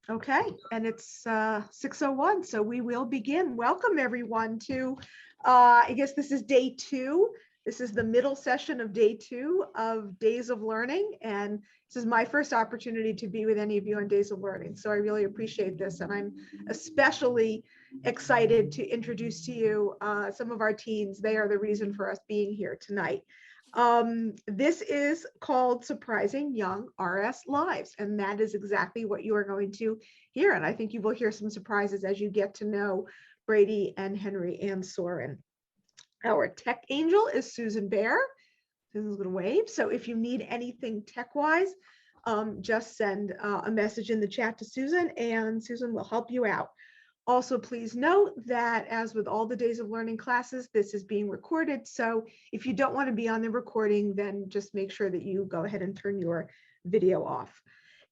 Okay, and it's 6:01, so we will begin. Welcome everyone to, I guess this is day 2. This is the middle session of day 2 of Days of Learning, and this is my first opportunity to be with any of you on Days of Learning. So I really appreciate this, and I'm especially excited to introduce to you some of our teens. They are the reason for us being here tonight. This is called Surprising Young RS Lives, and that is exactly what you are going to hear. And I think you will hear some surprises as you get to know Brady and Henry and Soren. Our tech angel is Susan Bear. Susan's going to wave. So if you need anything tech-wise, just send a message in the chat to Susan, and Susan will help you out. Also, please note that as with all the Days of Learning classes, this is being recorded. So if you don't want to be on the recording, then just make sure that you go ahead and turn your video off.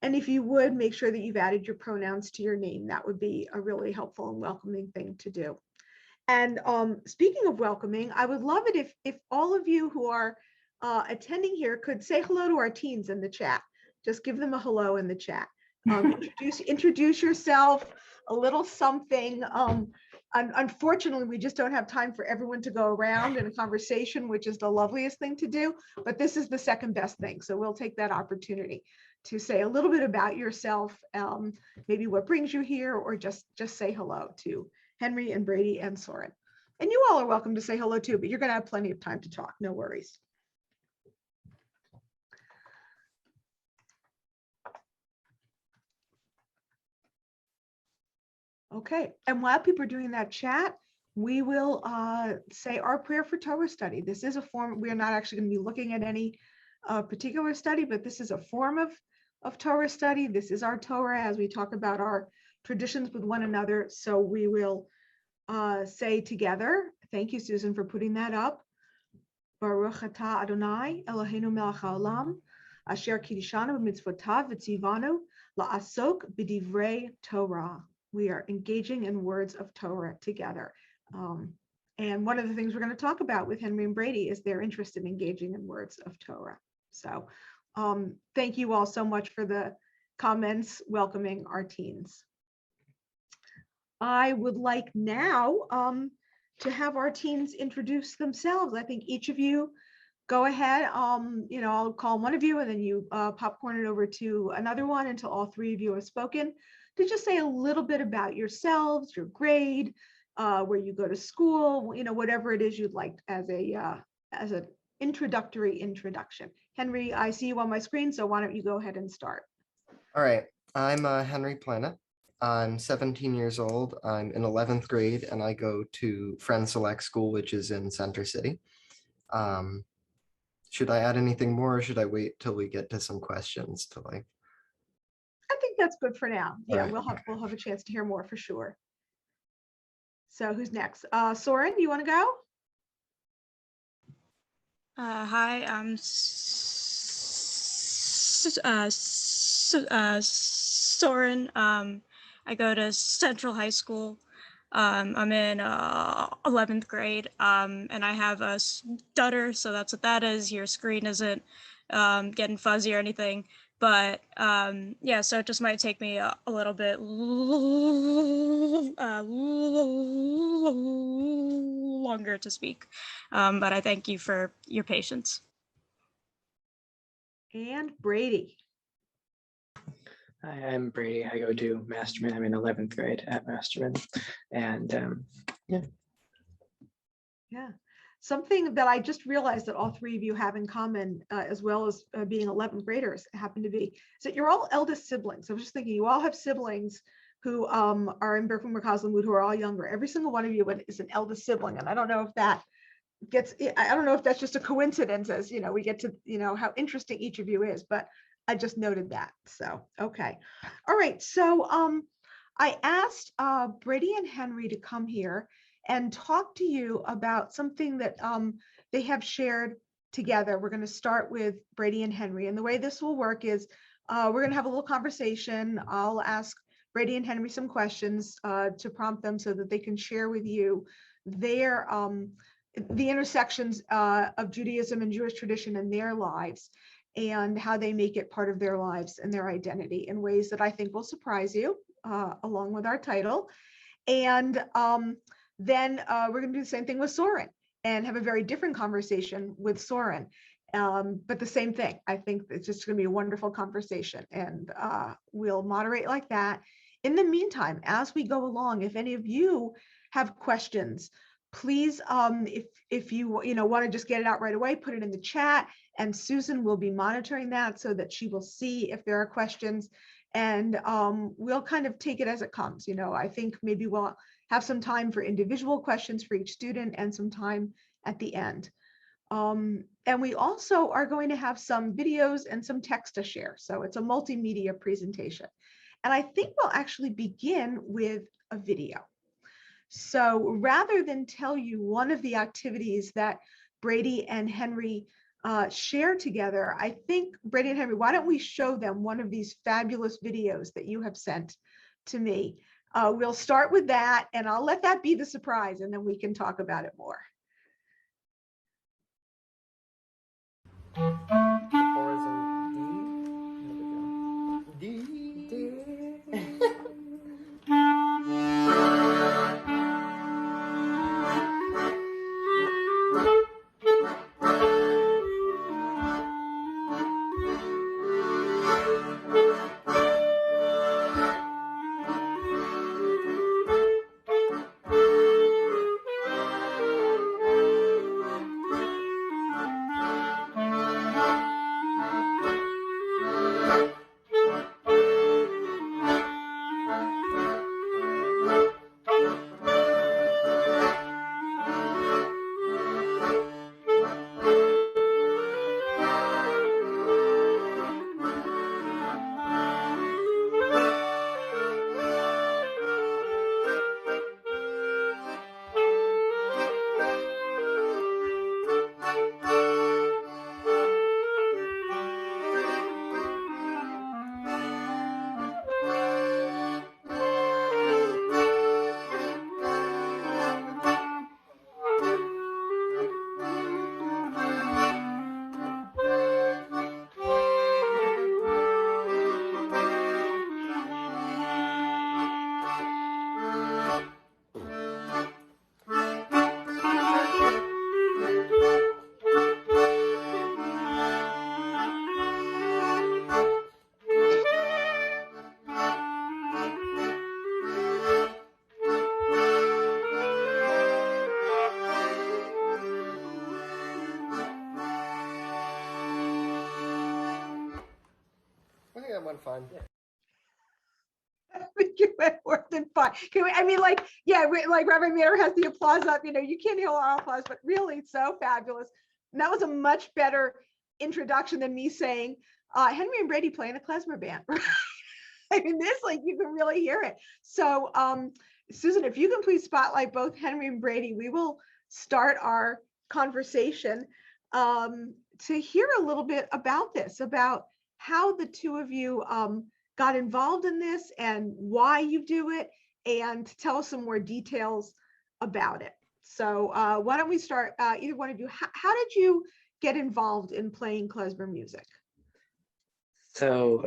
And if you would, make sure that you've added your pronouns to your name. That would be a really helpful and welcoming thing to do. And speaking of welcoming, I would love it if all of you who are attending here could say hello to our teens in the chat. Just give them a hello in the chat. Introduce yourself, a little something. Unfortunately, we just don't have time for everyone to go around in a conversation, which is the loveliest thing to do, but this is the second best thing. So we'll take that opportunity to say a little bit about yourself, maybe what brings you here, or just say hello to Henry and Brady and Soren. And you all are welcome to say hello too, but you're going to have plenty of time to talk. No worries. Okay, and while people are doing that chat, we will say our prayer for Torah study. This is a form. We are not actually going to be looking at any particular study, but this is a form of Torah study. This is our Torah as we talk about our traditions with one another. So we will say together, thank you, Susan, for putting that up. Baruch atah Adonai Eloheinu melech haolam, asher kiddushanu b'mitzvotav v'tzivanu la'asok b'divrei Torah. We are engaging in words of Torah together. And one of the things we're going to talk about with Henry and Brady is their interest in engaging in words of Torah. So thank you all so much for the comments welcoming our teens. I would like now to have our teens introduce themselves. I think each of you go ahead. I'll call one of you and then you popcorn it over to another one until all three of you have spoken, to just say a little bit about yourselves, your grade, where you go to school, whatever it is you'd like as an introductory introduction. Henry, I see you on my screen, so why don't you go ahead and start? All right, I'm Henry Planet. I'm 17 years old. I'm in 11th grade and I go to Friend Select School, which is in Center City. Should I add anything more or should I wait till we get to some questions to like? I think that's good for now. Yeah, Right. we'll have a chance to hear more for sure. So who's next? Soren, you want to go? Hi, I'm Soren. I go to Central High School. I'm in 11th grade, and I have a stutter, so that's what that is. Your screen isn't getting fuzzy or anything, but yeah, so it just might take me a little bit longer to speak, but I thank you for your patience. And Brady. Hi, I'm Brady. I go to Masterman. I'm in 11th grade at Masterman. And Yeah. Something that I just realized that all three of you have in common, as well as being 11th graders, happen to be, is that you're all eldest siblings. I was just thinking, you all have siblings who are in Berkeley Merkaz who are all younger. Every single one of you is an eldest sibling. And I don't know if that I don't know if that's just a coincidence, as we get to, how interesting each of you is, but I just noted that. So, okay. All right. So I asked Brady and Henry to come here and talk to you about something that they have shared together. We're going to start with Brady and Henry. And the way this will work is we're going to have a little conversation. I'll ask Brady and Henry some questions to prompt them so that they can share with you their the intersections of Judaism and Jewish tradition in their lives. and how they make it part of their lives and their identity in ways that I think will surprise you, along with our title. And then we're going to do the same thing with Soren and have a very different conversation with Soren. But the same thing, I think it's just going to be a wonderful conversation, and we'll moderate like that. In the meantime, as we go along, if any of you have questions, please, if you want to just get it out right away, put it in the chat, and Susan will be monitoring that so that she will see if there are questions, and we'll kind of take it as it comes. I think maybe we'll have some time for individual questions for each student and some time at the end. And we also are going to have some videos and some text to share. So it's a multimedia presentation. And I think we'll actually begin with a video. So rather than tell you one of the activities that Brady and Henry share together, I think, Brady and Henry, why don't we show them one of these fabulous videos that you have sent to me? We'll start with that, and I'll let that be the surprise, and then we can talk about it more. Fine. You went more than fine. I mean, like, yeah, like Reverend Mayer has the applause up. You can't hear our applause, but really, it's so fabulous. And that was a much better introduction than me saying, Henry and Brady play in a klezmer band. Right? I mean, this, like, you can really hear it. So, Susan, if you can please spotlight both Henry and Brady, we will start our conversation to hear a little bit about this, about how the two of you got involved in this and why you do it, and tell us some more details about it. So why don't we start, either one of you, how did you get involved in playing klezmer music? So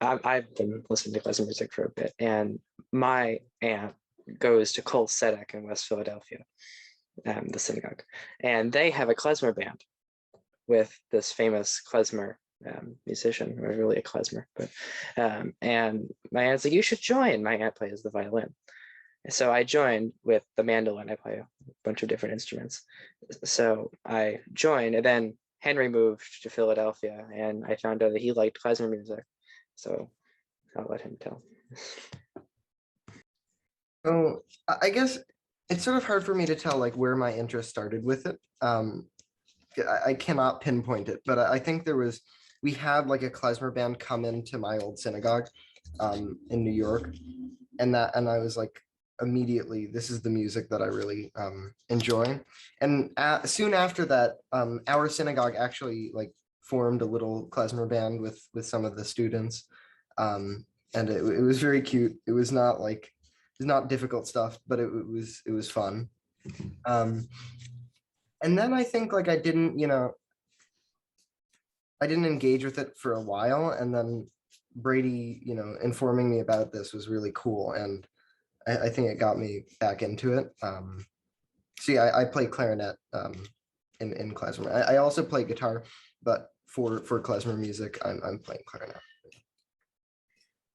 I've been listening to klezmer music for a bit, and my aunt goes to Kol Sedek in West Philadelphia, the synagogue, and they have a klezmer band with this famous klezmer musician, or really a klezmer, but and my aunt's like, you should join. My aunt plays the violin, so I joined with the mandolin. I play a bunch of different instruments, so I joined, and then Henry moved to Philadelphia, and I found out that he liked klezmer music, so I'll let him tell. So I guess it's sort of hard for me to tell like where my interest started with it. I cannot pinpoint it, but I think we had like a klezmer band come into my old synagogue in New York, and I was like, immediately, this is the music that I really enjoy. And soon after that, our synagogue actually like formed a little klezmer band with some of the students, and it was very cute. It was not difficult stuff, but it was fun. And then I think like I didn't, I didn't engage with it for a while, and then Brady, informing me about this was really cool, and I think it got me back into it. So yeah, I play clarinet in klezmer. I also play guitar, but for klezmer music, I'm playing clarinet.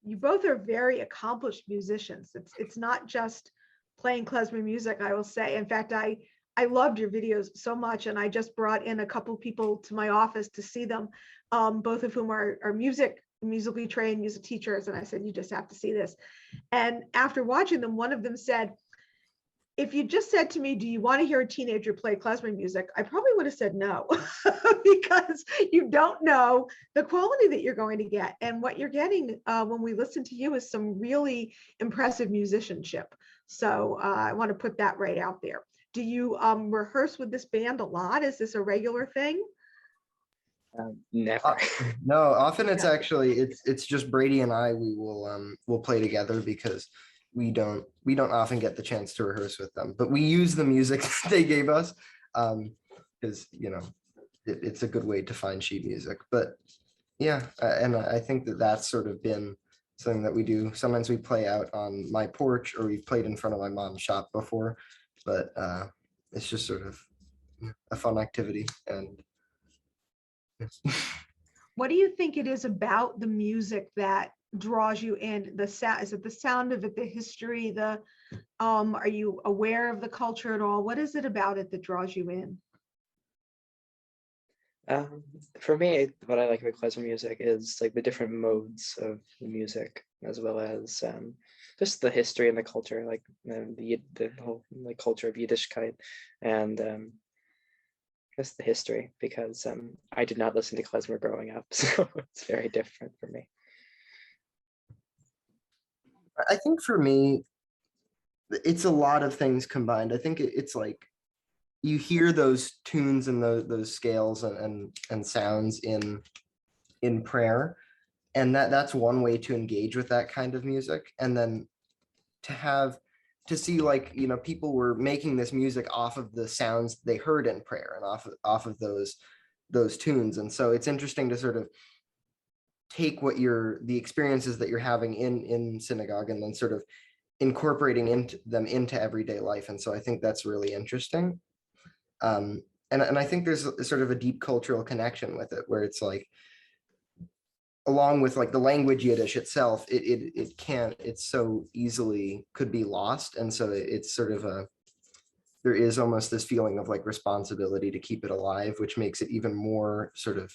You both are very accomplished musicians. It's not just playing klezmer music, I will say. In fact, I loved your videos so much, and I just brought in a couple people to my office to see them, both of whom are musically trained music teachers, and I said, you just have to see this. And after watching them, one of them said, if you just said to me, do you want to hear a teenager play klezmer music? I probably would have said no, because you don't know the quality that you're going to get. And what you're getting when we listen to you is some really impressive musicianship. So I want to put that right out there. Do you rehearse with this band a lot? Is this a regular thing? Never. No, often it's actually it's just Brady and I. We'll play together because we don't often get the chance to rehearse with them, but we use the music they gave us because it's a good way to find sheet music. But yeah, and I think that's sort of been something that we do. Sometimes we play out on my porch, or we've played in front of my mom's shop before, but it's just sort of a fun activity. And What do you think it is about the music that draws you in? The sound, is it the sound of it, the history, are you aware of the culture at all? What is it about it that draws you in? For me, what I like about klezmer music is like the different modes of the music, as well as just the history and the culture, like the whole like culture of Yiddishkeit, and just the history, because I did not listen to klezmer growing up, so it's very different for me. I think for me, it's a lot of things combined. I think it's like you hear those tunes and those scales and sounds in prayer, and that's one way to engage with that kind of music. And then to see, like, people were making this music off of the sounds they heard in prayer and off of those tunes. And so it's interesting to sort of take the experiences that you're having in synagogue and then sort of incorporating them into everyday life. And so I think that's really interesting. And I think there's sort of a deep cultural connection with it, where it's like, along with like the language Yiddish itself, it so easily could be lost. And so it's sort of there is almost this feeling of like responsibility to keep it alive, which makes it even more sort of,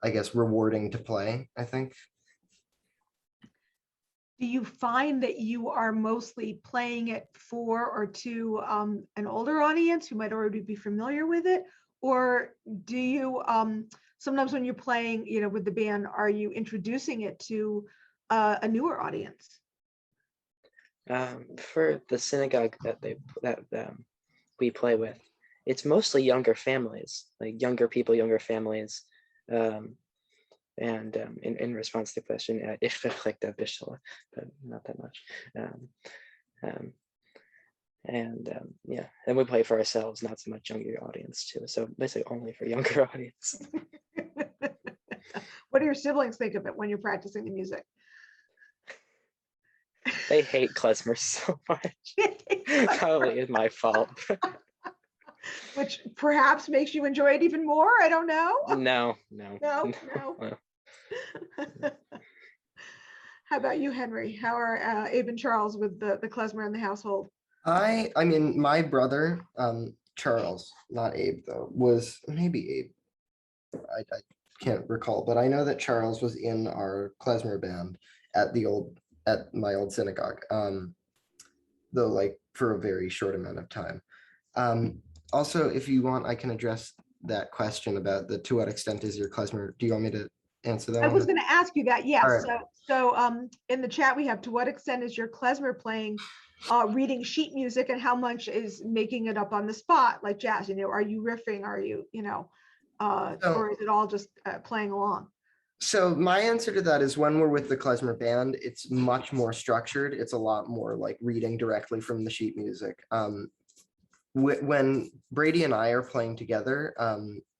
I guess, rewarding to play, I think. Do you find that you are mostly playing it for or to an older audience who might already be familiar with it? Or do you, sometimes when you're playing, with the band, are you introducing it to a newer audience? For the synagogue that we play with, it's mostly younger families, like younger people, younger families. And in response to the question, ich like the Bishala, but not that much. Yeah, and we play for ourselves, not so much younger audience too. So basically only for younger audience. What do your siblings think of it when you're practicing the music? They hate klezmer so much. Probably is my fault. Which perhaps makes you enjoy it even more. I don't know. No. How about you, Henry? How are Abe and Charles with the klezmer in the household? I mean, my brother, Charles, not Abe though, was maybe Abe. I can't recall, but I know that Charles was in our klezmer band at my old synagogue, though like for a very short amount of time. Also, if you want, I can address that question about to what extent is your klezmer. Do you want me to answer that? I was going to ask you that. Yes. Right. So in the chat we have, to what extent is your klezmer playing, reading sheet music, and how much is making it up on the spot like jazz? Are you riffing? Are you or is it all just playing along? So my answer to that is, when we're with the klezmer band, it's much more structured. It's a lot more like reading directly from the sheet music. when Brady and I are playing together,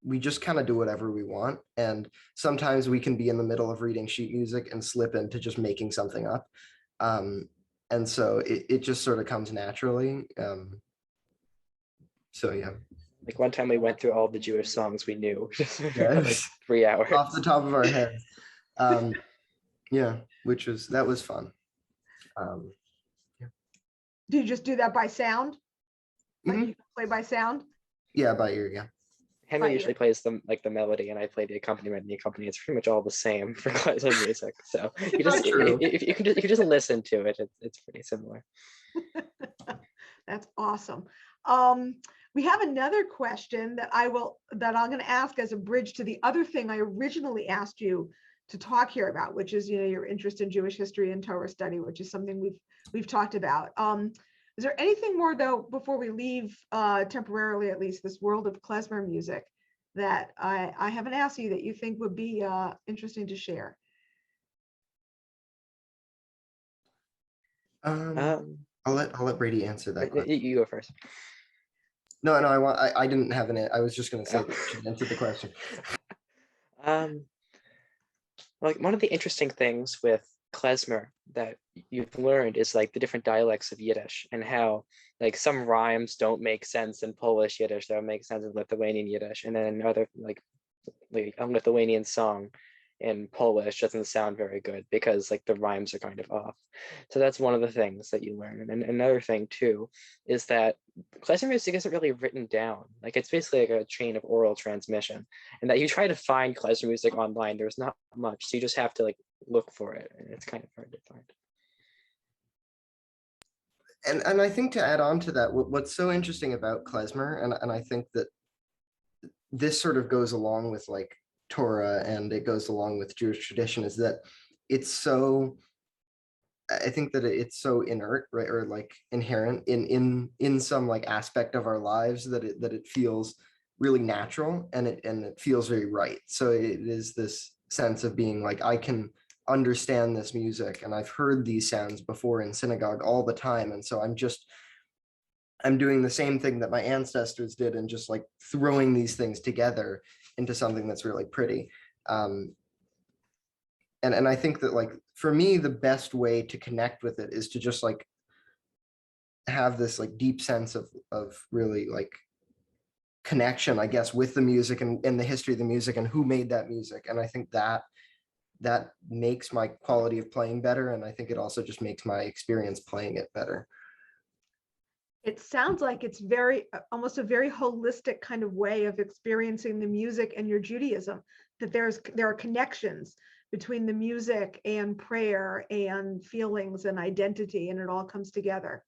we just kind of do whatever we want. And sometimes we can be in the middle of reading sheet music and slip into just making something up. And so it just sort of comes naturally. So yeah. Like one time we went through all the Jewish songs we knew, just Yeah, like 3 hours. off the top of our heads. Yeah, that was fun. Do you just do that by sound? Like Mhm. you play by sound? Yeah, by ear, yeah. Henry Right, usually plays the melody, and I play the accompaniment. And the accompaniment, it's pretty much all the same for classical music. So you just That's true. if you can just listen to it, it's pretty similar. That's awesome. We have another question that I'm going to ask as a bridge to the other thing I originally asked you to talk here about, which is, your interest in Jewish history and Torah study, which is something we've talked about. Is there anything more though, before we leave temporarily, at least, this world of klezmer music that I haven't asked you that you think would be interesting to share? I'll let Brady answer that question. You go first. No, I didn't have I was just gonna say that you should answer the question. Like one of the interesting things with klezmer that you've learned is like the different dialects of Yiddish, and how like some rhymes don't make sense in Polish Yiddish, that make sense in Lithuanian Yiddish, and then other like a Lithuanian song in Polish doesn't sound very good because like the rhymes are kind of off. So that's one of the things that you learn. And another thing too is that klezmer music isn't really written down. Like it's basically like a chain of oral transmission, and that you try to find klezmer music online, there's not much. So you just have to like look for it, and it's kind of hard to find. And I think to add on to that, what's so interesting about klezmer, and I think that this sort of goes along with like Torah and it goes along with Jewish tradition, is that it's so, I think that it's so inert, right, or like inherent in some like aspect of our lives that it feels really natural, and it feels very right. So it is this sense of being like, I can understand this music, and I've heard these sounds before in synagogue all the time, and so I'm doing the same thing that my ancestors did, and just like throwing these things together into something that's really pretty. And I think that like, for me, the best way to connect with it is to just like have this like deep sense of really like connection, I guess, with the music and the history of the music and who made that music. And I think that makes my quality of playing better. And I think it also just makes my experience playing it better. It sounds like it's almost a very holistic kind of way of experiencing the music and your Judaism, that there are connections between the music and prayer and feelings and identity, and it all comes together.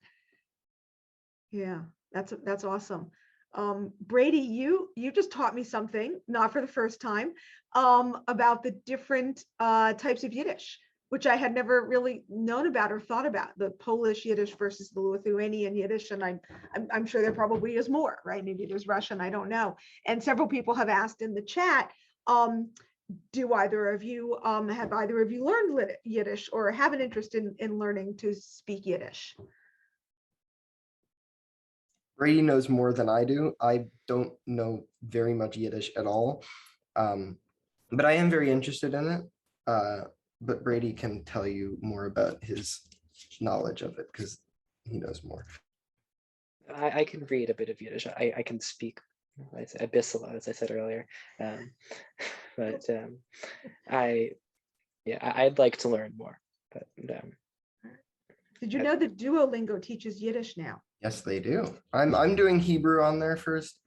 Yeah, that's awesome. Brady, you just taught me something, not for the first time, about the different types of Yiddish, which I had never really known about or thought about, the Polish Yiddish versus the Lithuanian Yiddish. And I'm sure there probably is more, right? Maybe there's Russian, I don't know. And several people have asked in the chat, have either of you learned Yiddish or have an interest in learning to speak Yiddish? Brady knows more than I do. I don't know very much Yiddish at all, but I am very interested in it. But Brady can tell you more about his knowledge of it because he knows more. I can read a bit of Yiddish. I can speak a bissel, as I said earlier. But I'd like to learn more. But did you know that Duolingo teaches Yiddish now? Yes, they do. I'm doing Hebrew on there first.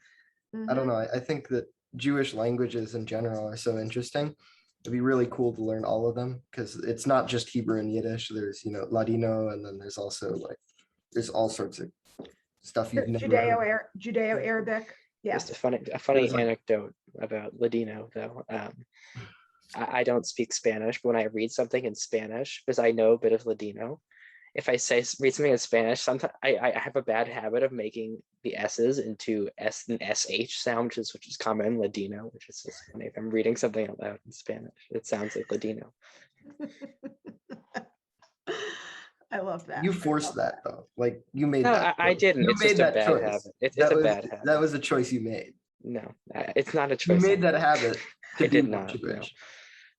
Mm-hmm. I don't know. I think that Jewish languages in general are so interesting. It'd be really cool to learn all of them, because it's not just Hebrew and Yiddish. There's, Ladino, and then there's also like, there's all sorts of stuff you've never heard. Judeo-Arabic. Yeah. Just a funny like, anecdote about Ladino, though. I don't speak Spanish, but when I read something in Spanish, because I know a bit of Ladino, if I read something in Spanish, sometimes I have a bad habit of making the S's into an SH sound, which is common in Ladino, which is just funny. If I'm reading something out loud in Spanish, it sounds like Ladino. I love that. You I forced love that though. Like you made No, that. I choice. didn't. You It's made just a that bad choice. habit. It's That a was bad habit. that was a choice you made. No, it's not a You choice. made that habit to I be did more not. No, Jewish.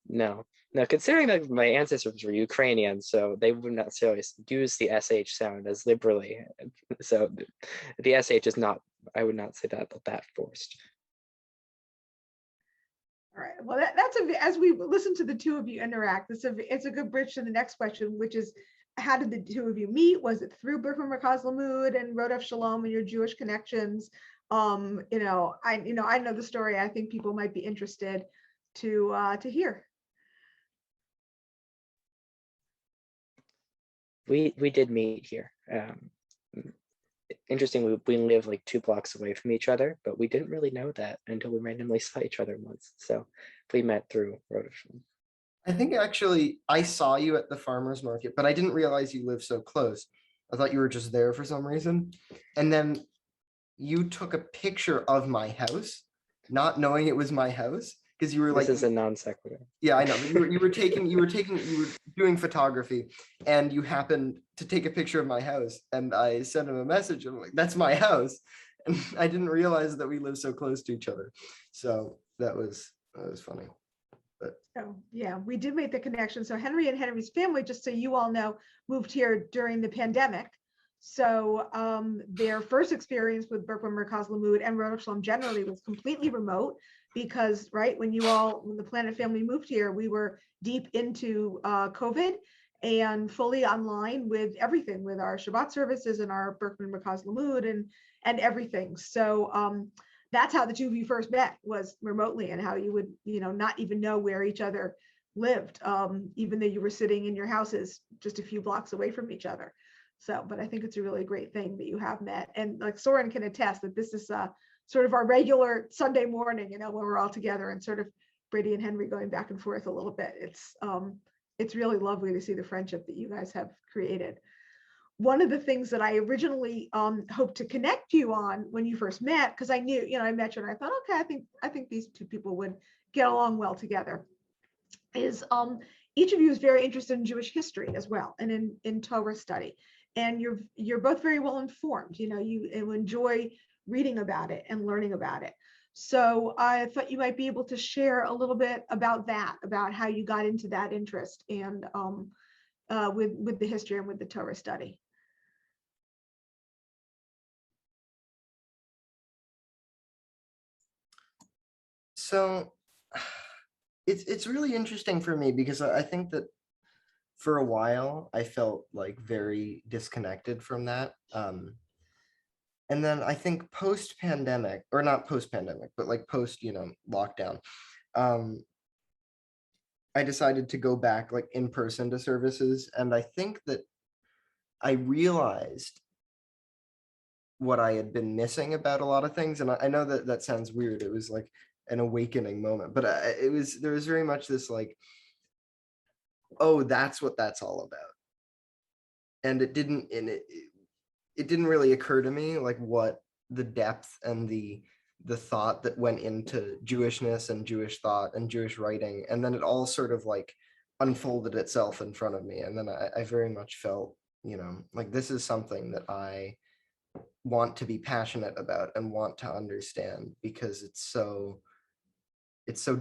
no, no. Considering that my ancestors were Ukrainian, so they wouldn't necessarily use the sh sound as liberally. So the sh is not. I would not say that forced. All right. Well, that's as we listen to the two of you interact, it's a good bridge to the next question, which is, how did the two of you meet? Was it through Berkman Merkaz Lamud and Rodef Shalom and your Jewish connections? I know the story. I think people might be interested to hear. We did meet here. Interestingly, we live like 2 blocks away from each other, but we didn't really know that until we randomly saw each other once. So we met through Rodef. I think actually I saw you at the farmer's market, but I didn't realize you lived so close. I thought you were just there for some reason. And then you took a picture of my house, not knowing it was my house, because you were This like, is a non sequitur. yeah, I know. You were doing photography, and you happened to take a picture of my house, and I sent him a message. I'm like, that's my house, and I didn't realize that we live so close to each other. So that was funny. So yeah, we did make the connection. So Henry and Henry's family, just so you all know, moved here during the pandemic. So their first experience with Berkman Merkaz Lamud and Rodef Shalom generally was completely remote, because when the Planet family moved here, we were deep into COVID and fully online with everything, with our Shabbat services and our Berkman Merkaz Lamud and everything. So that's how the two of you first met, was remotely, and how you would, not even know where each other lived, even though you were sitting in your houses just a few blocks away from each other. So, but I think it's a really great thing that you have met. And like Soren can attest that this is sort of our regular Sunday morning, when we're all together, and sort of Brady and Henry going back and forth a little bit. It's really lovely to see the friendship that you guys have created. One of the things that I originally hoped to connect you on when you first met, because I knew, I met you and I thought, okay, I think these two people would get along well together, is each of you is very interested in Jewish history as well, and in Torah study. And you're both very well informed. You enjoy reading about it and learning about it. So I thought you might be able to share a little bit about that, about how you got into that interest, and with the history and with the Torah study. So it's really interesting for me, because I think that for a while I felt like very disconnected from that. And then I think post-pandemic, or not post-pandemic, but like post, lockdown, I decided to go back like in person to services. And I think that I realized what I had been missing about a lot of things. And I know that that sounds weird. It was like an awakening moment, but there was very much this like, oh, that's what that's all about. And it didn't really occur to me like what the depth and the thought that went into Jewishness and Jewish thought and Jewish writing. And then it all sort of like unfolded itself in front of me. And then I very much felt, like this is something that I want to be passionate about and want to understand, because it's so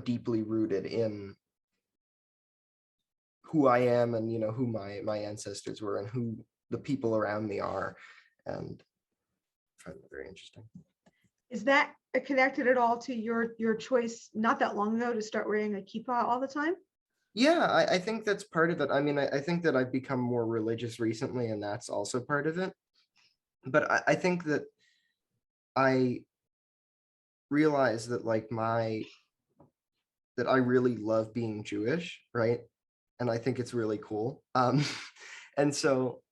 deeply rooted in who I am, and who my ancestors were, and who the people around me are. And I find that very interesting. Is that connected at all to your choice not that long ago to start wearing a kippah all the time? Yeah, I think that's part of it. I mean, I think that I've become more religious recently, and that's also part of it. But I think that I realize that like that I really love being Jewish, right? And I think it's really cool. And so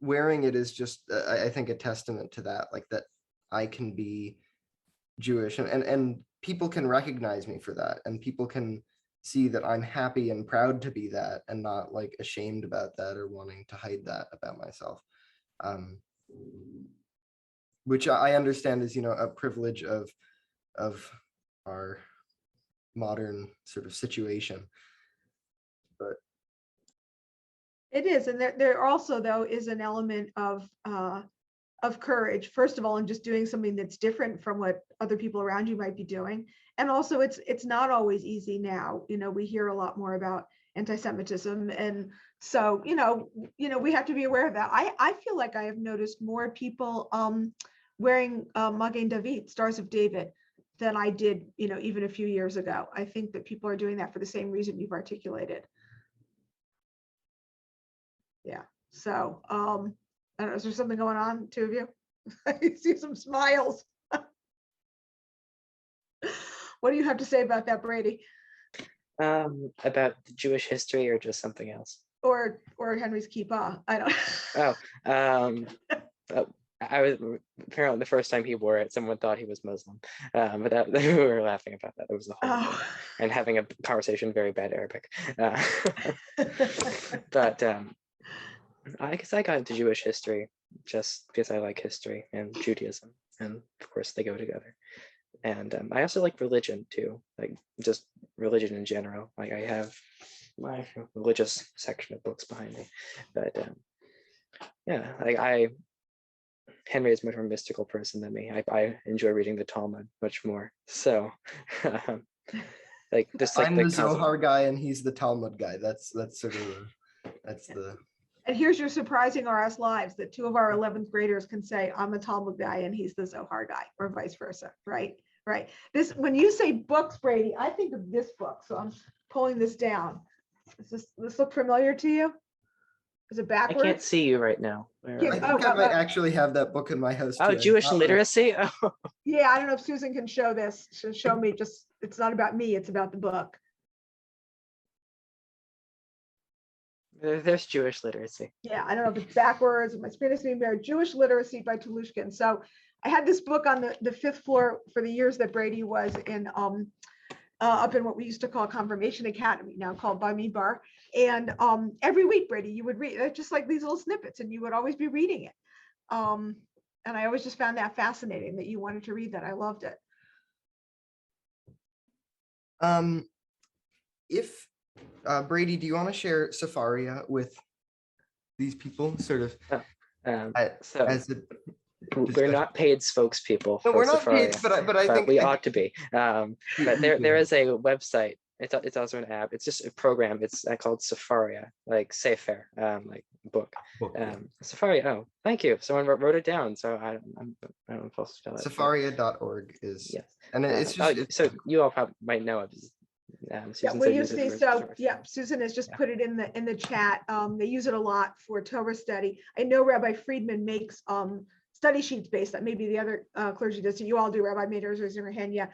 wearing it is just, I think, a testament to that, like that I can be Jewish, and people can recognize me for that, and people can see that I'm happy and proud to be that, and not like ashamed about that or wanting to hide that about myself. Which I understand is, a privilege of our modern sort of situation. But It is, and there also though is an element of courage. First of all, in just doing something that's different from what other people around you might be doing, and also it's not always easy now. You know, we hear a lot more about anti-Semitism, and so we have to be aware of that. I feel like I have noticed more people wearing Magen David, Stars of David, than I did, even a few years ago. I think that people are doing that for the same reason you've articulated. Yeah. So, I don't know, is there something going on, two of you? I see some smiles. What do you have to say about that, Brady? About the Jewish history or just something else? Or Henry's kippah? I don't. I was apparently the first time he wore it, someone thought he was Muslim, but that we were laughing about that. It was a whole thing, and having a conversation in very bad Arabic. But I guess I got into Jewish history just because I like history and Judaism, and of course they go together. And I also like religion too, like just religion in general. Like I have my religious section of books behind me, but yeah, like Henry is much more mystical person than me. I enjoy reading the Talmud much more. So, like this, like I'm the the Zohar guy and he's the Talmud guy. That's sort of that's the. And here's your surprising RS lives that two of our 11th graders can say, I'm a Talmud guy and he's the Zohar guy, or vice versa. Right. Right. This, when you say books, Brady, I think of this book. So I'm pulling this down. Does this look familiar to you? Is it I backwards? can't see you right now. Where Yeah, are I you? think I might actually have that book in my house Oh, too. Jewish Not like- literacy. Oh, Yeah, I don't know if Susan can show this. She'll show me. Just, it's not about me, it's about the book. there's Jewish literacy. Yeah, I don't know if it's backwards. My screen is being bare. Jewish Literacy by Tolushkin. So I had this book on the fifth floor for the years that Brady was in up in what we used to call Confirmation Academy, now called Bamidbar. And every week, Brady, you would read just like these little snippets, and you would always be reading it. And I always just found that fascinating that you wanted to read that. I loved it. If Brady, do you want to share Safaria with these people? Sort of So as a we're discussion. not paid spokespeople No, for we're not paid, Safaria, but I think we ought to be. But there is a website. It's also an app. It's just a program. It's called Safaria, like Sefer, like book. Safaria. Oh, thank you. Someone wrote it down. So I don't know if I'll spell it. Safaria.org is, Yes. and it's just so you all probably might know of. Yeah, Susan well, said you use it see, for so service. yeah, Susan has just put it in the chat. They use it a lot for Torah study. I know Rabbi Friedman makes study sheets based on, maybe the other clergy does. So you all do. Rabbi Mader's raising her hand. Yeah,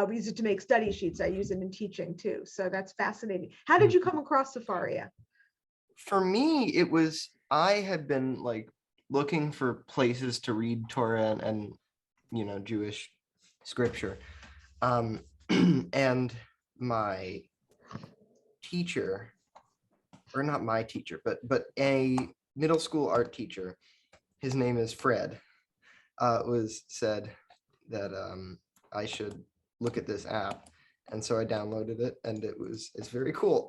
we use it to make study sheets. I use it in teaching too. So that's fascinating. How did you come across Safaria? for me, it was, I had been like looking for places to read Torah and Jewish scripture. And my teacher, or not my teacher, but a middle school art teacher, his name is Fred, was said that I should look at this app. And so I downloaded it, and it's very cool.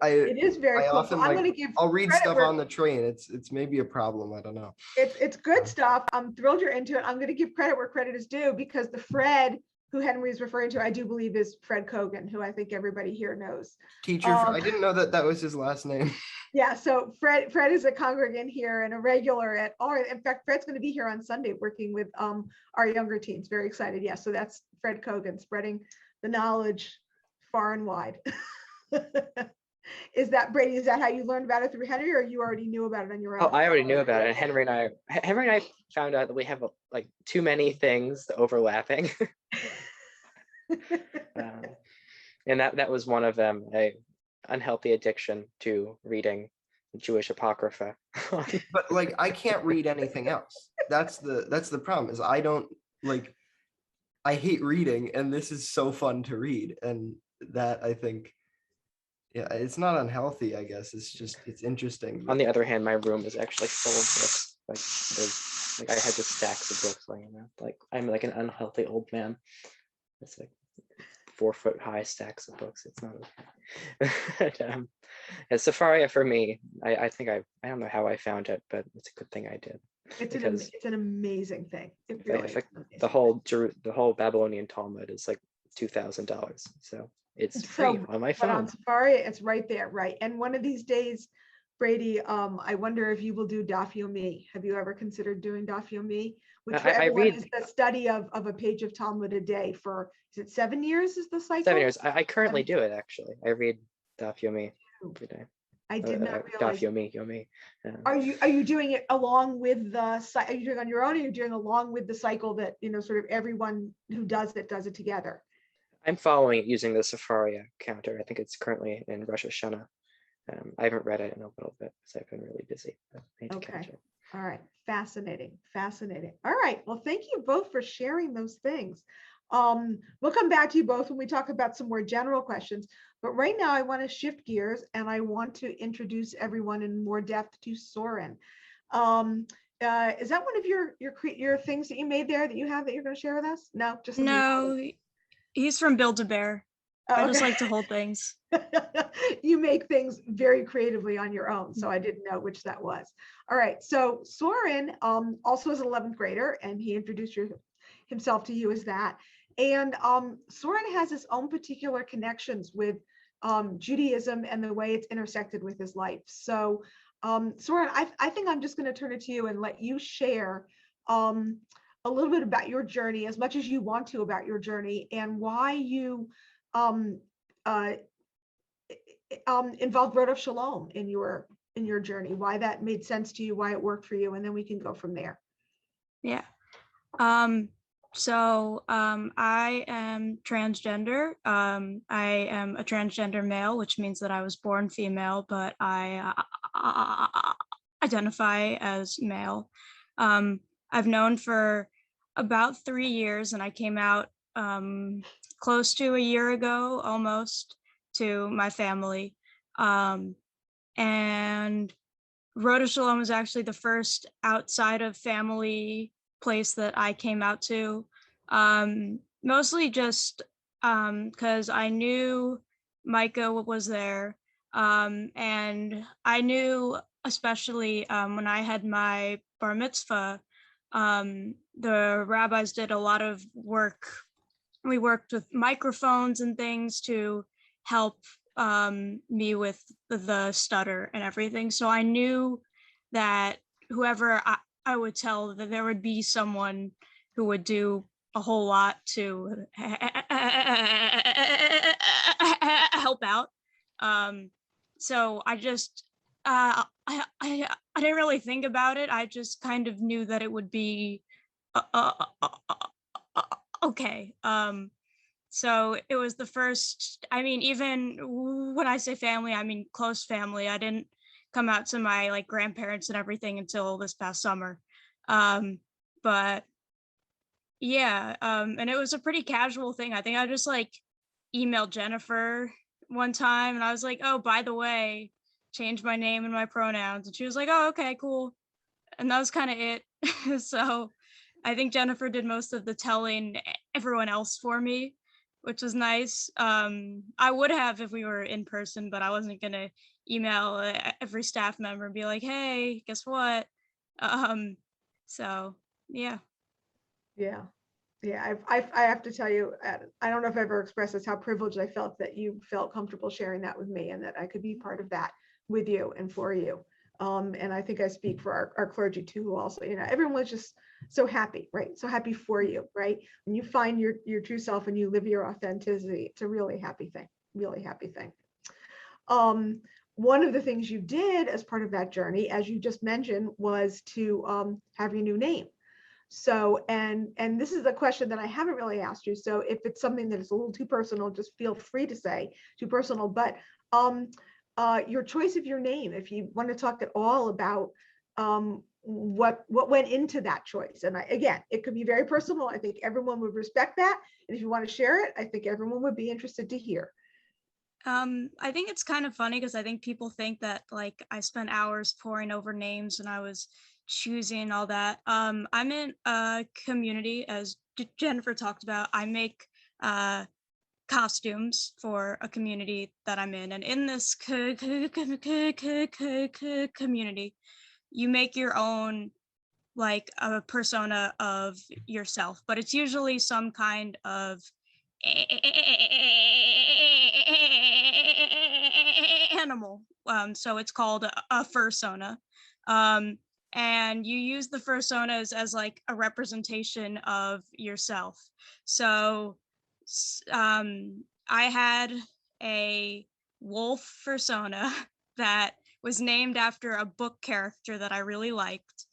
It is very I cool. often So I'm like, going to give I'll read credit stuff where- on the train. It's maybe a problem. I don't know. It's good stuff. I'm thrilled you're into it. I'm going to give credit where credit is due, because the Fred who Henry is referring to, I do believe, is Fred Kogan, who I think everybody here knows. Teacher, I didn't know that was his last name. Yeah, so Fred is a congregant here and a regular at all. In fact, Fred's going to be here on Sunday working with our younger teens. Very excited. Yeah, so that's Fred Kogan, spreading the knowledge far and wide. Is that, Brady, is that how you learned about it through Henry, or you already knew about it on your Oh, own? I already knew about it. And Henry and I found out that we have like too many things overlapping. And that was one of them, a unhealthy addiction to reading Jewish apocrypha. But like, I can't read anything else. That's the problem, is I don't like, I hate reading, and this is so fun to read. And that, I think, yeah, it's not unhealthy, I guess. It's just, it's interesting. On the other hand, my room is actually full of books. Like I had just stacks of books laying around. Like I'm like an unhealthy old man. It's like 4-foot high stacks of books. It's not okay. But, yeah, Safaria for me, I think I don't know how I found it, but it's a good thing I did. Because It's an amazing thing. It in really fact, is an the amazing whole Babylonian Talmud is like $2,000. So it's thing. free So, on my but on phone. Safari, it's right there, right? And one of these days, Brady, I wonder if you will do Daf Yomi. Have you ever considered doing Daf Yomi? Which for I everyone read is the study of a page of Talmud a day for, is it 7 years is the 7 cycle? years. I currently 7 do it actually. I read Daf Yomi every day. I did not Daf realize. Yomi. Are you doing it along with are you doing it on your own, or are you doing along with the cycle that, sort of everyone who does it together? I'm following it using the Safaria counter. I think it's currently in Rosh Hashanah. I haven't read it in a little bit because I've been really busy. But I need to catch Okay. it. All right. Fascinating. All right. Well, thank you both for sharing those things. We'll come back to you both when we talk about some more general questions. But right now, I want to shift gears and I want to introduce everyone in more depth to Soren. Is that one of your things that you made there that you have that you're going to share with us? No, just something. No, he's from Build-A-Bear. I just Okay. like to hold things. You make things very creatively on your own, so I didn't know which that was. All right, so Soren also is an 11th grader, and he introduced himself to you as that. And Soren has his own particular connections with Judaism and the way it's intersected with his life. So Soren, I think I'm just going to turn it to you and let you share a little bit about your journey, as much as you want to about your journey, and why you involved Road of Shalom in your journey, why that made sense to you, why it worked for you, and then we can go from there. Yeah. So I am transgender. I am a transgender male, which means that I was born female, but I identify as male. I've known for about 3 years, and I came out close to a year ago, almost, to my family. And Road of Shalom was actually the first outside of family place that I came out to, mostly just because I knew Micah was there, and I knew, especially when I had my bar mitzvah, the rabbis did a lot of work. We worked with microphones and things to help me with the stutter and everything. So I knew that whoever I would tell, that there would be someone who would do a whole lot to help out. So I just I didn't really think about it. I just kind of knew that it would be okay. So it was the first, I mean, even when I say family, I mean close family. I didn't come out to my like grandparents and everything until this past summer. But yeah, and it was a pretty casual thing. I think I just like emailed Jennifer one time and I was like, oh, by the way, change my name and my pronouns. And she was like, oh, okay, cool. And that was kind of it. So I think Jennifer did most of the telling everyone else for me, which was nice. I would have if we were in person, but I wasn't gonna email every staff member and be like, hey, guess what? So yeah. Yeah. I have to tell you, I don't know if I've ever expressed this, how privileged I felt that you felt comfortable sharing that with me and that I could be part of that with you and for you. And I think I speak for our clergy too, who also, everyone was just so happy, right? So happy for you, right? When you find your true self and you live your authenticity, it's a really happy thing, really happy thing. One of the things you did as part of that journey, as you just mentioned, was to have your new name. So, and this is a question that I haven't really asked you. So if it's something that is a little too personal, just feel free to say too personal, but your choice of your name, if you want to talk at all about what went into that choice. And again, it could be very personal. I think everyone would respect that. And if you want to share it, I think everyone would be interested to hear. I think it's kind of funny because I think people think that like I spent hours poring over names and I was choosing all that. I'm in a community, as Jennifer talked about. I make costumes for a community that I'm in. And in this community, you make your own, like, a persona of yourself, but it's usually some kind of animal. So it's called a fursona. And you use the fursonas as like a representation of yourself. So I had a wolf fursona that was named after a book character that I really liked.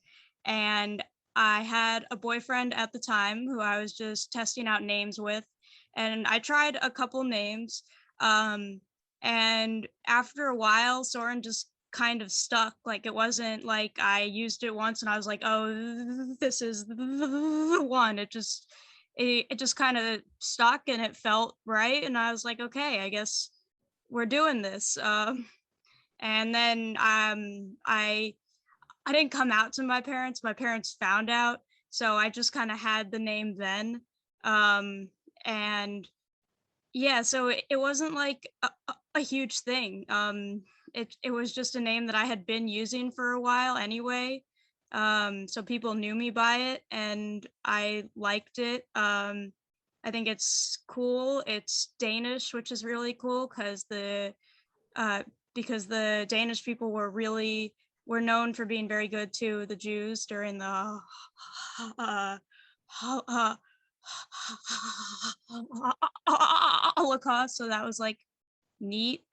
And I had a boyfriend at the time who I was just testing out names with. And I tried a couple names. And after a while, Soren just kind of stuck. Like, it wasn't like I used it once and I was like, oh, this is the one. It just kind of stuck and it felt right. And I was like, okay, I guess we're doing this. And then I didn't come out to my parents. My parents found out. So I just kind of had the name then. And yeah, so it wasn't like a huge thing. It was just a name that I had been using for a while anyway. So people knew me by it and I liked it. I think it's cool. It's Danish, which is really cool because the Danish people were known for being very good to the Jews during the Holocaust. So that was like neat.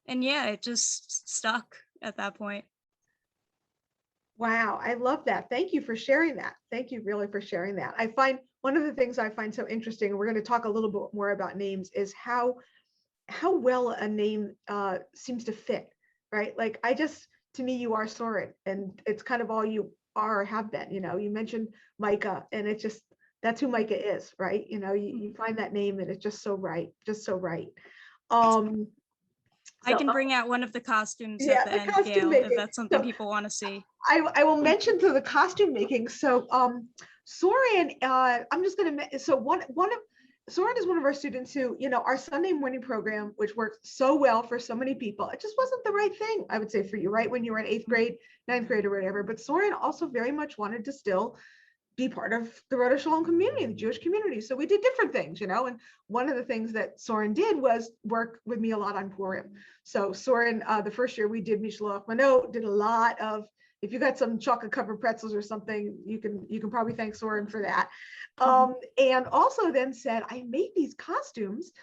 And yeah, it just stuck at that point. Wow, I love that. Thank you for sharing that. Thank you really for sharing that. I find one of the things I find so interesting, and we're going to talk a little bit more about names, is how well a name seems to fit, right? Like, to me, you are Soren, and it's kind of all you are or have been. You mentioned Micah, and it's just, that's who Micah is, right? You find that name and it's just so right, just so right. I can bring out one of the costumes yeah, at the end, Gail, if that's something people want to see. I will mention to the costume making. So Soren, I'm just going to, so Soren is one of our students who, our Sunday morning program, which works so well for so many people, it just wasn't the right thing, I would say, for you, right? When you were in 8th grade, 9th grade or whatever. But Soren also very much wanted to still be part of the Rhoda Shalom community, the Jewish community. So we did different things, and one of the things that Soren did was work with me a lot on Purim. So Soren, the first year we did Mishloach Manot, did a lot of, if you got some chocolate covered pretzels or something, you can probably thank Soren for that. And also then said, I made these costumes.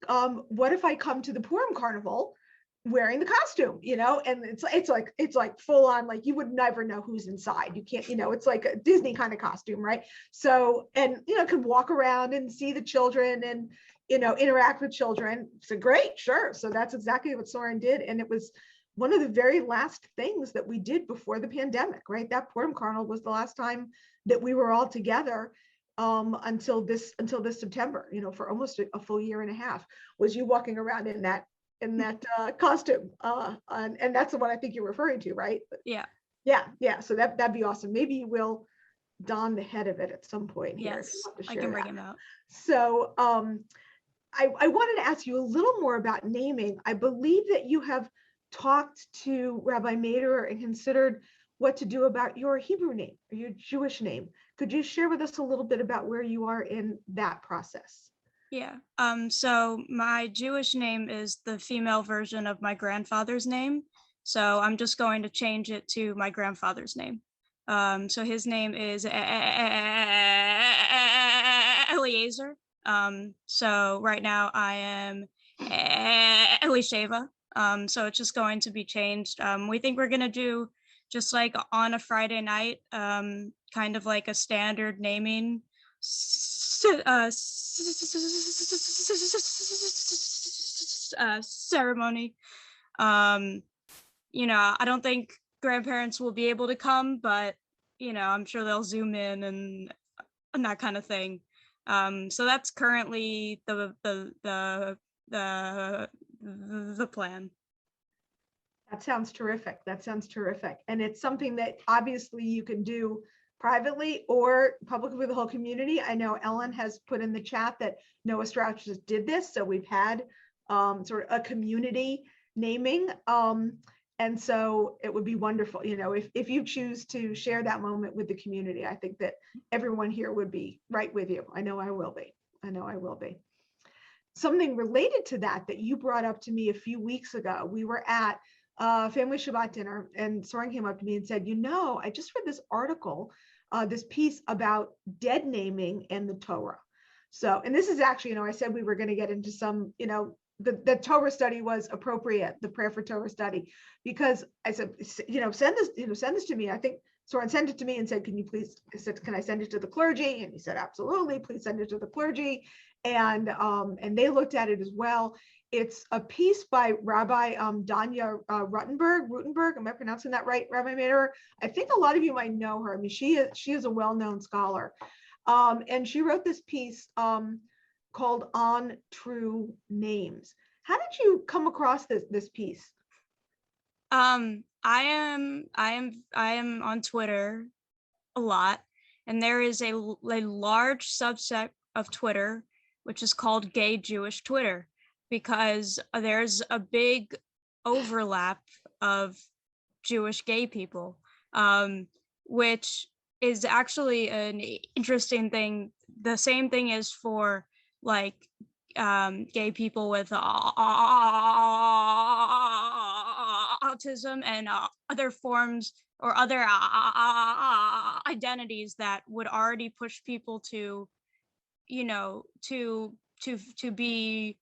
What if I come to the Purim carnival wearing the costume, and it's like full on, like you would never know who's inside. You can't, it's like a Disney kind of costume, right? So, and could walk around and see the children and interact with children. So great, sure. So that's exactly what Soren did, and it was one of the very last things that we did before the pandemic, right? That Purim carnival was the last time that we were all together until this September, for almost a full year and a half, was you walking around in that costume, and that's the one I think you're referring to, right? Yeah. So that'd be awesome. Maybe you will don the head of it at some point here. Yes, I can bring him out. So I wanted to ask you a little more about naming. I believe that you have talked to Rabbi Mader and considered what to do about your Hebrew name or your Jewish name. Could you share with us a little bit about where you are in that process? Yeah. So my Jewish name is the female version of my grandfather's name. So I'm just going to change it to my grandfather's name. So his name is Eliezer. So right now I am Elisheva. So it's just going to be changed. We think we're going to do just like on a Friday night, kind of like a standard naming ceremony. I don't think grandparents will be able to come, but I'm sure they'll zoom in and that kind of thing. So that's currently the plan. That sounds terrific. And it's something that obviously you can do privately or publicly with the whole community. I know Ellen has put in the chat that Noah Strauss just did this. So we've had sort of a community naming. And so it would be wonderful, you know, if you choose to share that moment with the community. I think that everyone here would be right with you. I know I will be. I know I will be. Something related to that you brought up to me a few weeks ago. We were at family Shabbat dinner, and Soren came up to me and said, you know, I just read this article, this piece about dead naming and the Torah. So, and this is actually, you know, I said we were going to get into some, you know, the Torah study was appropriate, the prayer for Torah study, because I said, you know, send this to me. I think Soren sent it to me and said, can you please, I said, can I send it to the clergy? And he said, absolutely, please send it to the clergy. And they looked at it as well. It's a piece by Rabbi Danya Rutenberg. Am I pronouncing that right, Rabbi Mater? I think a lot of you might know her. I mean, she is a well-known scholar. And she wrote this piece called On True Names. How did you come across this piece? I am on Twitter a lot, and there is a large subset of Twitter which is called Gay Jewish Twitter, because there's a big overlap of Jewish gay people, which is actually an interesting thing. The same thing is for like gay people with autism and other forms or other identities that would already push people to, you know, to be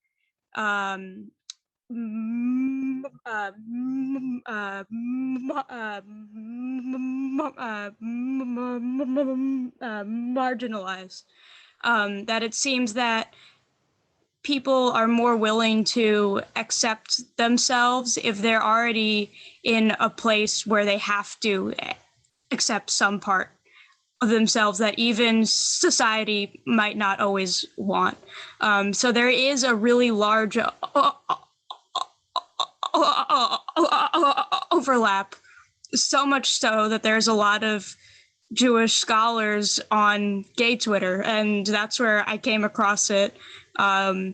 marginalized. That it seems that people are more willing to accept themselves if they're already in a place where they have to accept some part of themselves that even society might not always want. So there is a really large overlap, so much so that there's a lot of Jewish scholars on gay Twitter, and that's where I came across it. A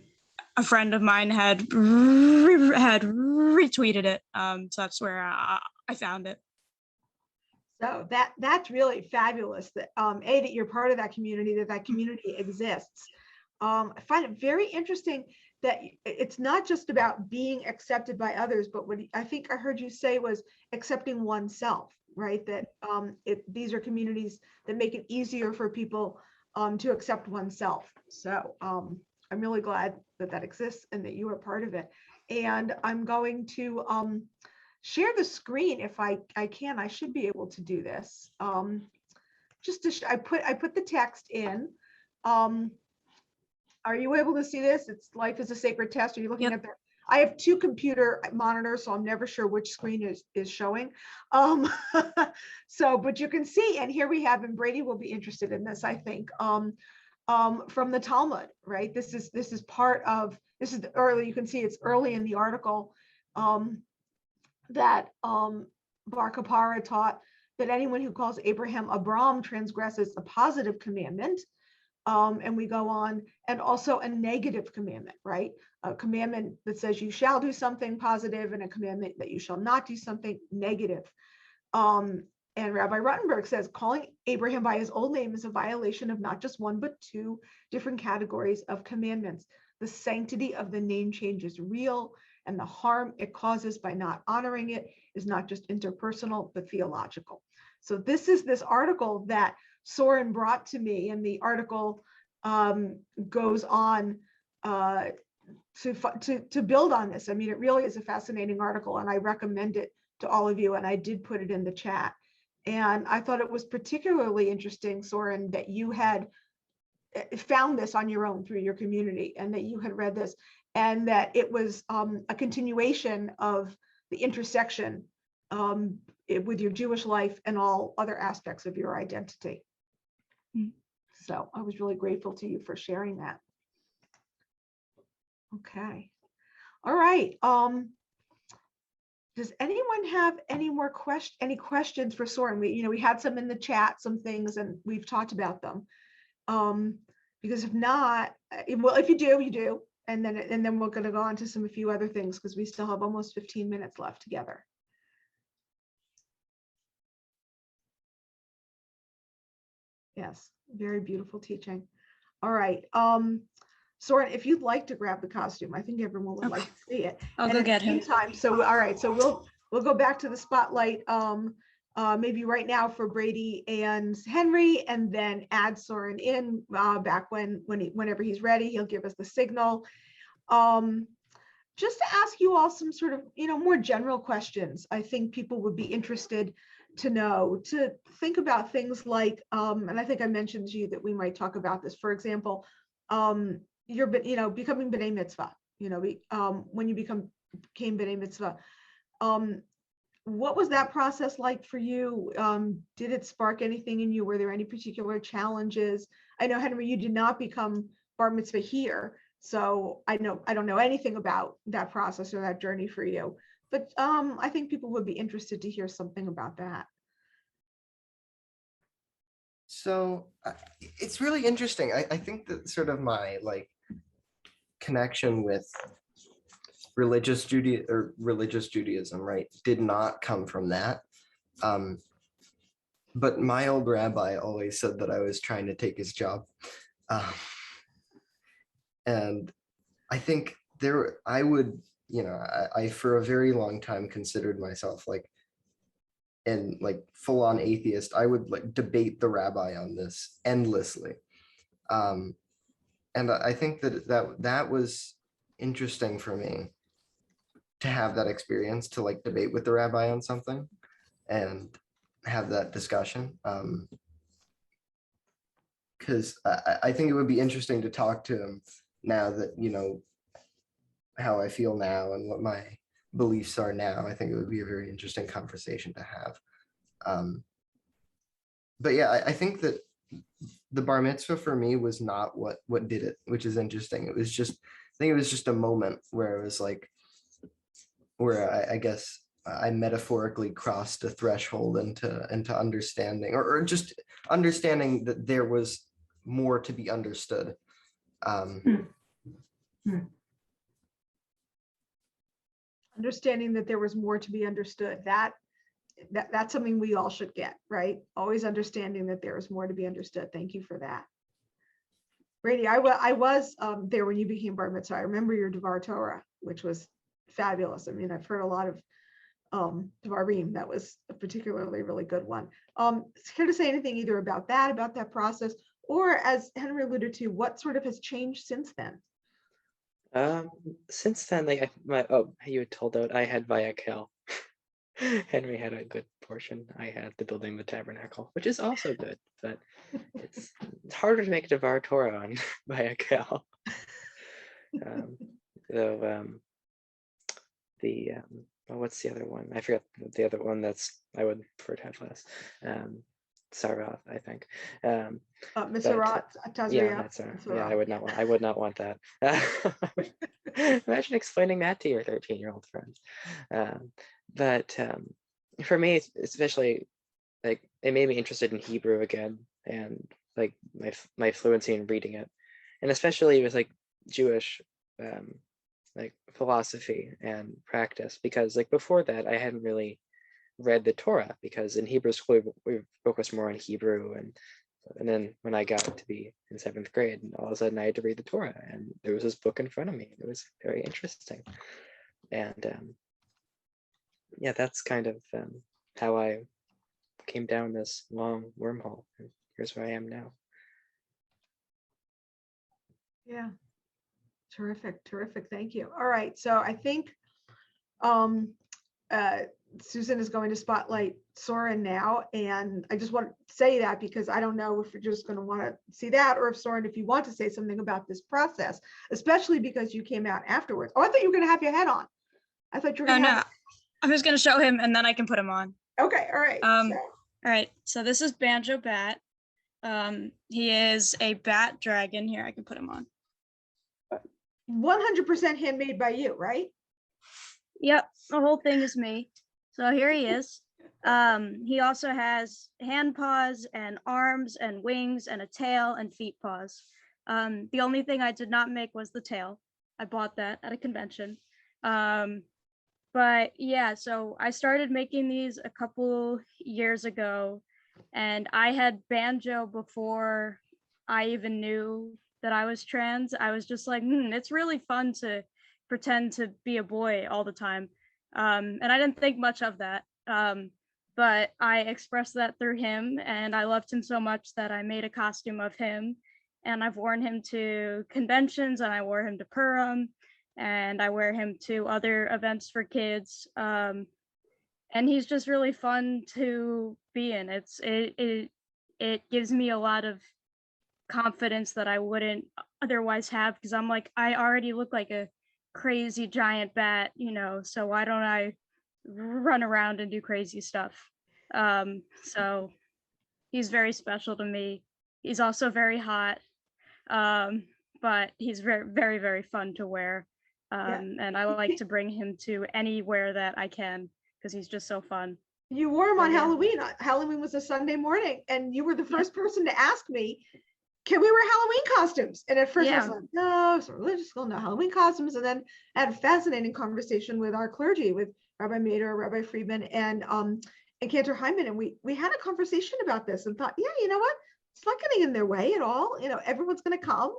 friend of mine had retweeted it, so that's where I found it. So that's really fabulous that that you're part of that community, that community exists. I find it very interesting that it's not just about being accepted by others, but what I think I heard you say was accepting oneself, right? That these are communities that make it easier for people to accept oneself. So I'm really glad that exists and that you are part of it. And I'm going to share the screen if I can. I should be able to do this. Just to I put the text in. Are you able to see this? It's Life is a Sacred Test. Are you looking at that? I have two computer monitors, so I'm never sure which screen is showing. So, but you can see, and here we have, and Brady will be interested in this, I think, from the Talmud, right? This is part of, this is the early, you can see it's early in the article that Bar Kappara taught that anyone who calls Abraham Abram transgresses a positive commandment. And we go on, and also a negative commandment, right? A commandment that says you shall do something positive, and a commandment that you shall not do something negative. And Rabbi Rutenberg says calling Abraham by his old name is a violation of not just one, but two different categories of commandments. The sanctity of the name change is real, and the harm it causes by not honoring it is not just interpersonal, but theological. So this is this article that Soren brought to me, and the article goes on to build on this. I mean, it really is a fascinating article, and I recommend it to all of you, and I did put it in the chat. And I thought it was particularly interesting, Soren, that you had found this on your own through your community, and that you had read this, and that it was a continuation of the intersection with your Jewish life and all other aspects of your identity. So I was really grateful to you for sharing that. Okay. All right. Does anyone have any more any questions for Soren? We had some in the chat, some things, and we've talked about them. Because if not, well, if you do, you do. And then we're going to go on to a few other things because we still have almost 15 minutes left together. Yes, very beautiful teaching. All right. Soren, if you'd like to grab the costume, I think everyone would like to see it. I'll And go in get the him. meantime, so all right, so we'll go back to the spotlight maybe right now for Brady and Henry, and then add Soren in back whenever he's ready. He'll give us the signal. Just to ask you all some sort of more general questions. I think people would be interested to know, to think about things like, and I think I mentioned to you that we might talk about this. For example, you're becoming B'nai Mitzvah. When you became B'nai Mitzvah, what was that process like for you? Did it spark anything in you? Were there any particular challenges? I know, Henry, you did not become Bar Mitzvah here, so I don't know anything about that process or that journey for you. But I think people would be interested to hear something about that. So it's really interesting. I think that sort of my connection with religious Judaism, right, did not come from that. But my old rabbi always said that I was trying to take his job. And I think I would, I for a very long time considered myself full on atheist. I would debate the rabbi on this endlessly. And I think that was interesting for me to have that experience, to debate with the rabbi on something and have that discussion. Because I think it would be interesting to talk to him now that, how I feel now and what my beliefs are now. I think it would be a very interesting conversation to have. But yeah, I think that the bar mitzvah for me was not what did it, which is interesting. It was just, I think it was just a moment where it was where I guess I metaphorically crossed a threshold into understanding, or just understanding that there was more to be understood. Understanding that there was more to be understood. That's something we all should get, right? Always understanding that there is more to be understood. Thank you for that. Brady, I was there when you became Bar Mitzvah. I remember your Devar Torah, which was fabulous. I mean, I've heard a lot of Devarim. That was a particularly really good one. Care to say anything either about that process, or as Henry alluded to, what sort of has changed since then? Since then, you had told out I had Via Cal. Henry had a good portion. I had the building the tabernacle, which is also good, but it's harder to make Devar Torah on Via Cal. What's the other one? I forgot the other one I would prefer to have less. Sarath, I think. Misarat, Yeah, I would not want that. Imagine explaining that to your 13-year-old friends. But for me, especially, it made me interested in Hebrew again, and my fluency in reading it, and especially with Jewish philosophy and practice, because before that I hadn't really read the Torah, because in Hebrew school we focused more on Hebrew, and then when I got to be in 7th grade, all of a sudden I had to read the Torah, and there was this book in front of me. It was very interesting, and yeah, that's kind of how I came down this long wormhole, and here's where I am now. Yeah, terrific. Thank you. All right, so I think Susan is going to spotlight Soren now, and I just want to say that because I don't know if you're just going to want to see that, or if Soren, if you want to say something about this process, especially because you came out afterwards. Oh, I thought you were going to have your head on. I thought you were going to have. I'm just going to show him, and then I can put him on. Okay, all right. All right, so this is Banjo Bat. He is a bat dragon. Here, I can put him on. 100% handmade by you, right? Yep, the whole thing is me. So here he is. He also has hand paws and arms and wings and a tail and feet paws. The only thing I did not make was the tail. I bought that at a convention. But yeah, so I started making these a couple years ago, and I had banjo before I even knew that I was trans. I was just like, it's really fun to pretend to be a boy all the time. And I didn't think much of that. But I expressed that through him, and I loved him so much that I made a costume of him, and I've worn him to conventions, and I wore him to Purim, and I wear him to other events for kids. And he's just really fun to be in. It gives me a lot of confidence that I wouldn't otherwise have, because I'm like, I already look like a crazy giant bat, so why don't I run around and do crazy stuff? So he's very special to me. He's also very hot, but he's very, very, very fun to wear. Yeah. And I like to bring him to anywhere that I can because he's just so fun. You wore him So, on yeah. Halloween. Halloween was a Sunday morning, and you were the first person to ask me, can we wear Halloween costumes? And at first I was Yeah. like, no, it's a religious school, no Halloween costumes. And then I had a fascinating conversation with our clergy, with Rabbi Mader, Rabbi Friedman, and Cantor Hyman. And we had a conversation about this and thought, yeah, you know what? It's not getting in their way at all. Everyone's going to come.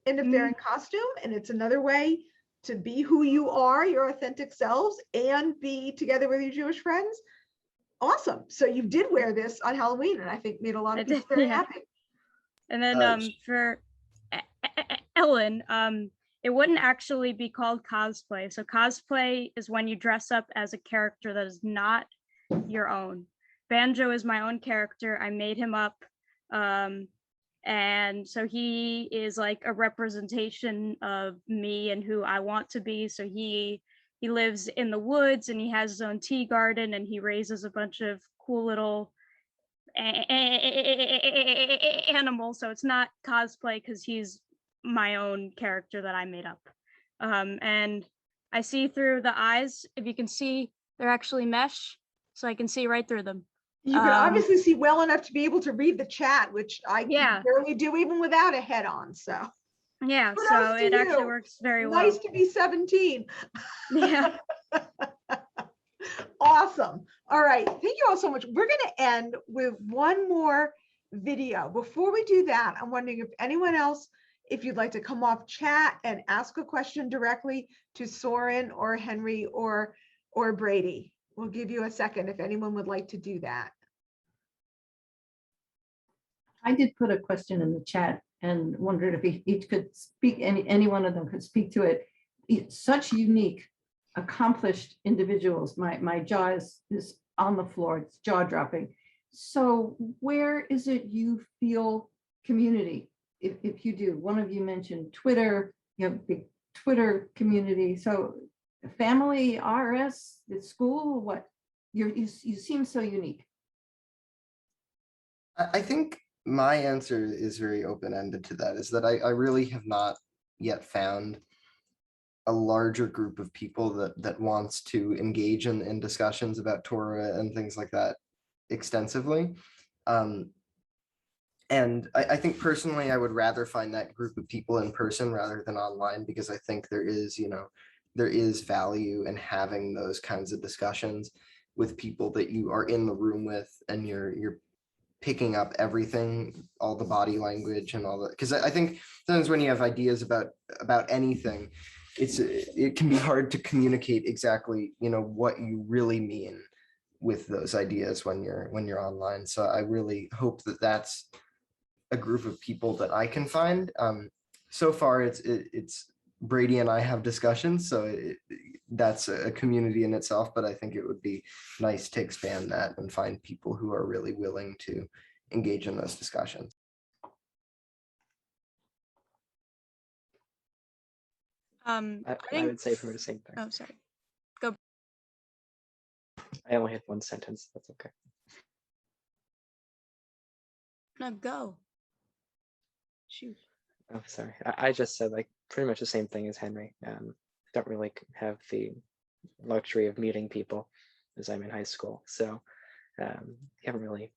And if they're in costume, and it's another way to be who you are, your authentic selves, and be together with your Jewish friends. Awesome. So you did wear this on Halloween, and I think made a lot of people very happy. And then for Ellen, it wouldn't actually be called cosplay. So cosplay is when you dress up as a character that is not your own. Banjo is my own character. I made him up. And so he is like a representation of me and who I want to be. So he lives in the woods, and he has his own tea garden, and he raises a bunch of cool little animals. So it's not cosplay because he's my own character that I made up. And I see through the eyes. If you can see, they're actually mesh, so I can see right through them. You can obviously see well enough to be able to read the chat, which I can barely do even without a head on. So yeah, kudos so to it actually you. works very well. Nice to be 17. Yeah. Awesome. All right. Thank you all so much. We're going to end with one more video. Before we do that, I'm wondering if anyone else, if you'd like to come off chat and ask a question directly to Soren or Henry or Brady. We'll give you a second if anyone would like to do that. I did put a question in the chat and wondered if each could speak, any one of them could speak to it. Such unique, accomplished individuals. My jaw is on the floor, it's jaw dropping. So where is it you feel community? If you do, one of you mentioned Twitter, you have a big Twitter community. So family, RS, the school, what? You seem so unique. I think my answer is very open-ended to that, is that I really have not yet found a larger group of people that wants to engage in discussions about Torah and things like that extensively. And I think personally, I would rather find that group of people in person rather than online, because I think there is value in having those kinds of discussions with people that you are in the room with, and you're picking up everything, all the body language and all that. Because I think sometimes when you have ideas about anything, it can be hard to communicate exactly, what you really mean with those ideas when you're online. So I really hope that that's a group of people that I can find. So far, it's Brady and I have discussions, so that's a community in itself. But I think it would be nice to expand that and find people who are really willing to engage in those discussions. I would say for the same thing. Oh, sorry. I only had one sentence. That's okay. No, go. Shoot. Oh, sorry. I just said like pretty much the same thing as Henry. Don't really have the luxury of meeting people as I'm in high school. So haven't really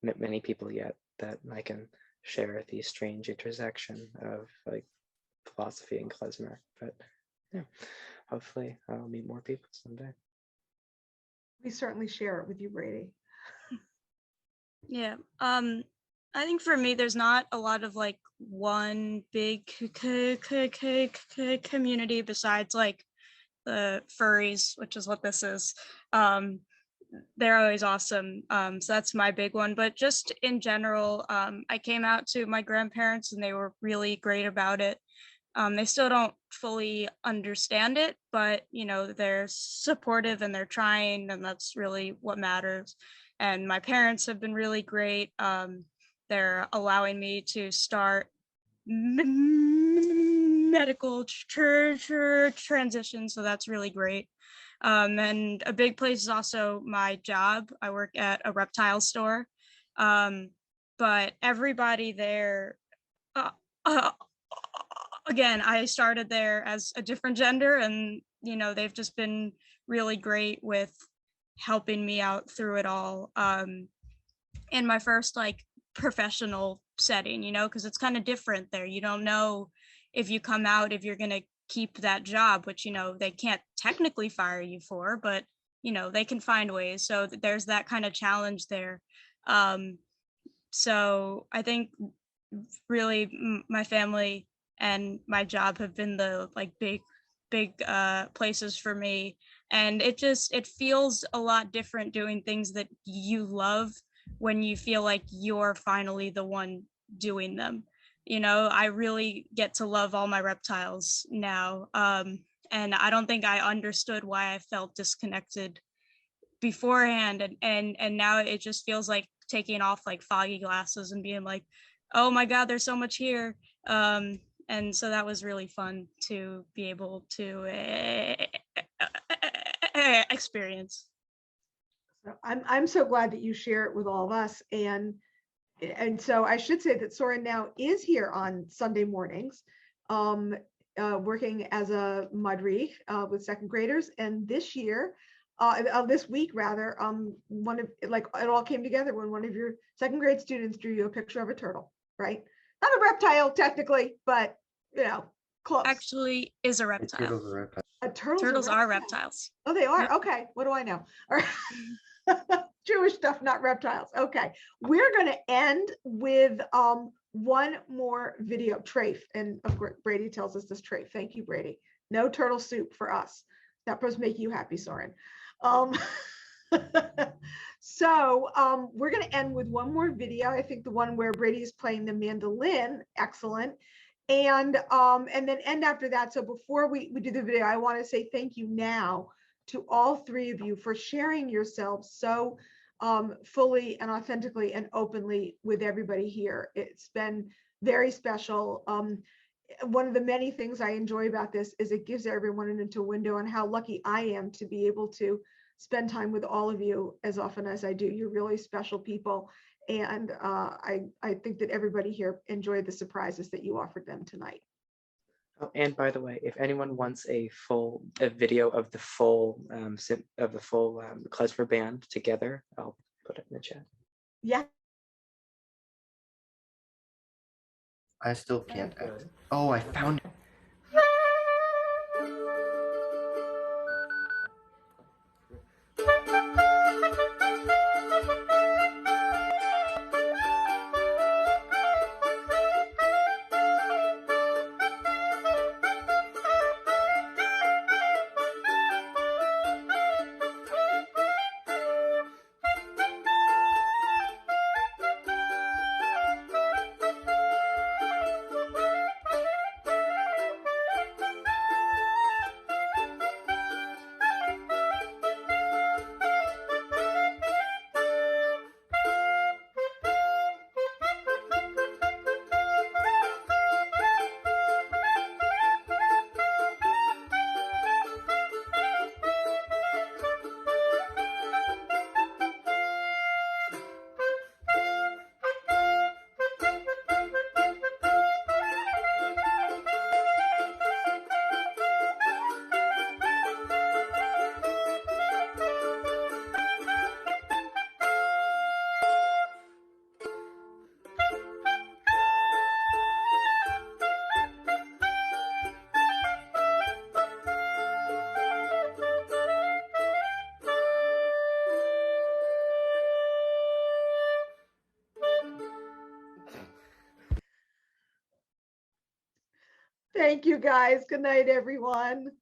met many people yet that I can share the strange intersection of like philosophy and klezmer. But yeah, hopefully I'll meet more people someday. We certainly share it with you, Brady. Yeah. I think for me, there's not a lot of like one big community besides like the furries, which is what this is. They're always awesome. So that's my big one. But just in general, I came out to my grandparents and they were really great about it. They still don't fully understand it, but you know, they're supportive and they're trying, and that's really what matters. And my parents have been really great. They're allowing me to start medical transition, so that's really great. And a big place is also my job. I work at a reptile store, but everybody there, uh, uh, again, I started there as a different gender, and you know, they've just been really great with helping me out through it all. In my first like professional setting, you know, because it's kind of different there. You don't know if you come out if you're going to keep that job, which, you know, they can't technically fire you for, but you know, they can find ways. So there's that kind of challenge there. So I think really my family and my job have been the like big places for me, and it feels a lot different doing things that you love when you feel like you're finally the one doing them. You know, I really get to love all my reptiles now, and I don't think I understood why I felt disconnected beforehand, and now it just feels like taking off like foggy glasses and being like, oh my god, there's so much here. And so that was really fun to be able to experience. So I'm so glad that you share it with all of us. And so I should say that Soren now is here on Sunday mornings, working as a madrich with second graders. And this year, this week rather, one of like it all came together when one of your second grade students drew you a picture of a turtle, right? Not a reptile technically, but you know, close. Actually, is a reptile. Turtles are reptiles. Turtles are reptiles. Oh, they are? Yep. Okay. What do I know? All right. Jewish stuff, not reptiles. Okay. We're going to end with one more video, Trafe. And of course, Brady tells us this Trafe. Thank you, Brady. No turtle soup for us. That must make you happy, Soren. So we're going to end with one more video. I think the one where Brady is playing the mandolin. Excellent. And then end after that. So before we do the video, I want to say thank you now to all three of you for sharing yourselves so fully and authentically and openly with everybody here. It's been very special. One of the many things I enjoy about this is it gives everyone an into window on how lucky I am to be able to spend time with all of you as often as I do. You're really special people. And I think that everybody here enjoyed the surprises that you offered them tonight. Oh, and by the way, if anyone wants a video of the full klezmer band together, I'll put it in the chat. Yeah. I still can't exit. Oh, I found it. Thank you, guys. Good night, everyone.